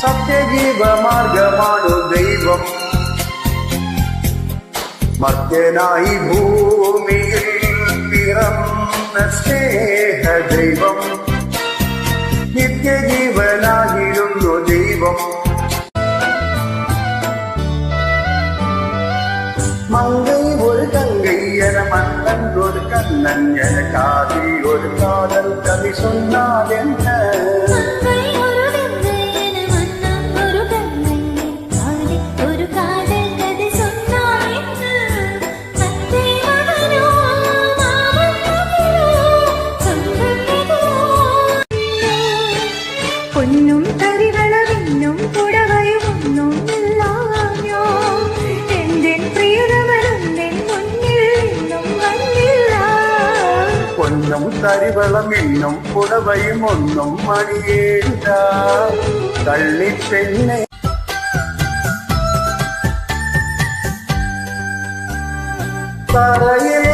സത്യജീവമാർഗമാണു ദൈവം. മർത്യനായി ഭൂമിയിൽ പിറന്ന സ്നേഹദൈവം, നിത്യജീവനായിരുന്നു ദൈവം. மங்கை ஒரு கங்கை என மன்னன் ஒரு கண்ணன் என காதி ஒரு காதல் கதை சொன்னால் என்ன? പൊന്നും തരികളവിന്നും പുടവയും ഒന്നും ഇല്ലാഞ്ഞോ, എന്റെ പ്രിയതമരുന്നെൻ മുന്നിൽ നിന്നും വന്നില്ല. പൊന്നും തരിവളം ഇന്നും പുടവയും ഒന്നും മണിയേണ്ട തള്ളിപ്പെണ്ണെ. തറയിൽ